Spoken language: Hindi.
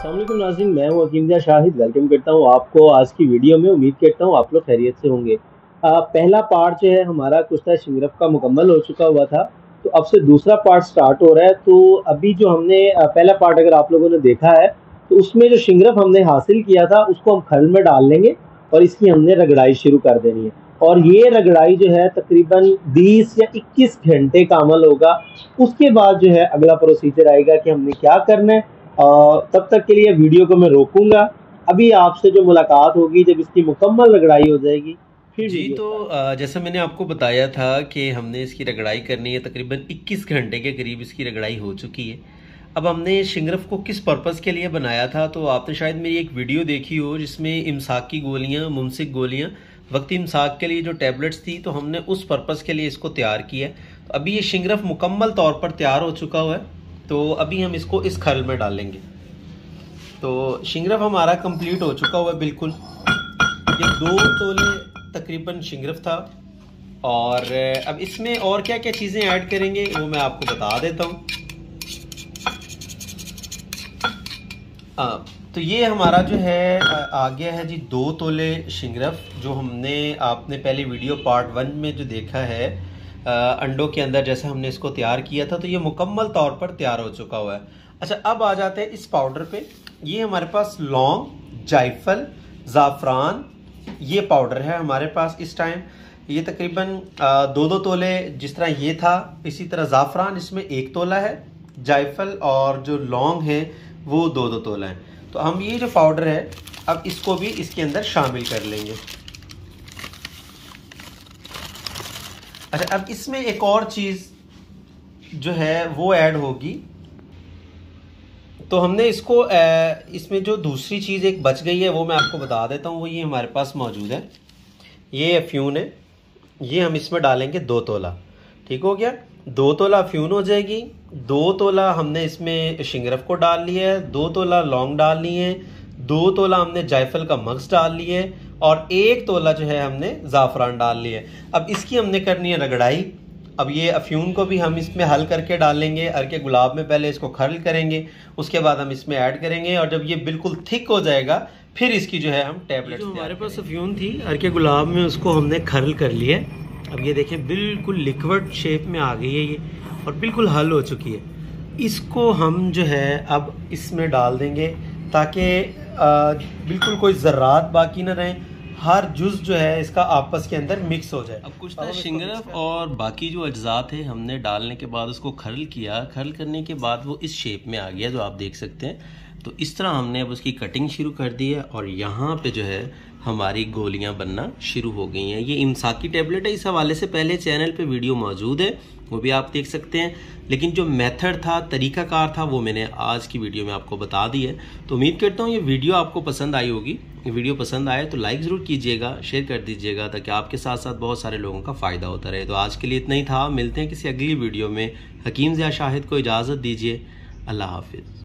अस्सलाम वालेकुम नाज़रीन, मैं हूं हकीम ज़िया शाहिद। वेलकम करता हूं आपको आज की वीडियो में। उम्मीद करता हूं आप लोग खैरियत से होंगे। पहला पार्ट जो है हमारा कुश्ता शिंगरफ का मुकम्मल हो चुका हुआ था, तो अब से दूसरा पार्ट स्टार्ट हो रहा है। तो अभी जो हमने पहला पार्ट अगर आप लोगों ने देखा है तो उसमें जो शिंगरफ हमने हासिल किया था उसको हम खल में डाल लेंगे और इसकी हमने रगड़ाई शुरू कर देनी है। और ये रगड़ाई जो है तकरीबन 20 या 21 घंटे का अमल होगा। उसके बाद जो है अगला प्रोसीजर आएगा कि हमने क्या करना है। तब तक के लिए वीडियो को मैं रोकूंगा। अभी आपसे जो मुलाकात होगी जब इसकी मुकम्मल रगड़ाई हो जाएगी फिर जी। तो जैसा मैंने आपको बताया था कि हमने इसकी रगड़ाई करनी है, तकरीबन 21 घंटे के करीब इसकी रगड़ाई हो चुकी है। अब हमने शिंगरफ को किस पर्पज़ के लिए बनाया था, तो आपने शायद मेरी एक वीडियो देखी हो जिसमें इमसाक की गोलियां, मुमसिक गोलियां, वक्ती इमसाक के लिए जो टैबलेट्स थी, तो हमने उस पर्पज़ के लिए इसको तैयार किया है। तो अभी ये शिंगरफ मुकम्मल तौर पर तैयार हो चुका हुआ है, तो अभी हम इसको इस खल में डालेंगे। तो शिंगरफ हमारा कंप्लीट हो चुका हुआ है बिल्कुल। ये 2 तोले तकरीबन शिंगरफ था। और अब इसमें और क्या क्या चीज़ें ऐड करेंगे वो मैं आपको बता देता हूँ। तो ये हमारा जो है आ गया है जी 2 तोले शिंगरफ, जो हमने आपने पहले वीडियो पार्ट 1 में जो देखा है अंडों के अंदर जैसे हमने इसको तैयार किया था, तो ये मुकम्मल तौर पर तैयार हो चुका हुआ है। अच्छा, अब आ जाते हैं इस पाउडर पे। ये हमारे पास लौंग, जायफल, ज़ाफ़रान, ये पाउडर है हमारे पास इस टाइम। ये तकरीबन 2-2 तोले जिस तरह ये था, इसी तरह ज़ाफ़रान इसमें 1 तोला है, जायफल और जो लौंग है वो 2-2 तोला है। तो हम ये जो पाउडर है अब इसको भी इसके अंदर शामिल कर लेंगे। अच्छा, अब इसमें एक और चीज़ जो है वो ऐड होगी। तो हमने इसको इसमें जो दूसरी चीज़ एक बच गई है वो मैं आपको बता देता हूँ। वो ये हमारे पास मौजूद है, ये अफ्यून है। ये हम इसमें डालेंगे 2 तोला। ठीक हो गया, 2 तोला अफ्यून हो जाएगी। 2 तोला हमने इसमें शिंगरफ को डाल लिया है, 2 तोला लौंग डाल ली है, 2 तोला हमने जायफल का मग्स डाल लिए है और 1 तोला जो है हमने ज़ाफ़रान डाल लिया है। अब इसकी हमने करनी है रगड़ाई। अब ये अफ्यून को भी हम इसमें हल करके डालेंगे। अर्के गुलाब में पहले इसको खर्ल करेंगे, उसके बाद हम इसमें ऐड करेंगे और जब ये बिल्कुल थिक हो जाएगा फिर इसकी जो है हम टैबलेट। जो हमारे पास अफ्यून थी अर्के गुलाब में, उसको हमने खर्ल कर लिया। अब ये देखें बिल्कुल लिक्विड शेप में आ गई है ये और बिल्कुल हल हो चुकी है। इसको हम जो है अब इसमें डाल देंगे ताकि बिल्कुल कोई ज़र्रात बाकी ना रहें, हर जुज़ जो है इसका आपस के अंदर मिक्स हो जाए। अब कुछ ना शिंगरफ और बाकी जो अज्जा थे हमने डालने के बाद उसको खर्ल किया। खर्ल करने के बाद वो इस शेप में आ गया जो आप देख सकते हैं। तो इस तरह हमने अब उसकी कटिंग शुरू कर दी है और यहाँ पे जो है हमारी गोलियां बनना शुरू हो गई हैं। ये इमसाकी टैबलेट है, इस हवाले से पहले चैनल पे वीडियो मौजूद है, वो भी आप देख सकते हैं। लेकिन जो मेथड था, तरीकाकार था, वो मैंने आज की वीडियो में आपको बता दी है। तो उम्मीद करता हूँ ये वीडियो आपको पसंद आई होगी। ये वीडियो पसंद आए तो लाइक ज़रूर कीजिएगा, शेयर कर दीजिएगा ताकि आपके साथ साथ बहुत सारे लोगों का फ़ायदा होता रहे। तो आज के लिए इतना ही था, मिलते हैं किसी अगली वीडियो में। हकीम ज़िया शाहिद को इजाज़त दीजिए। अल्लाह हाफिज़।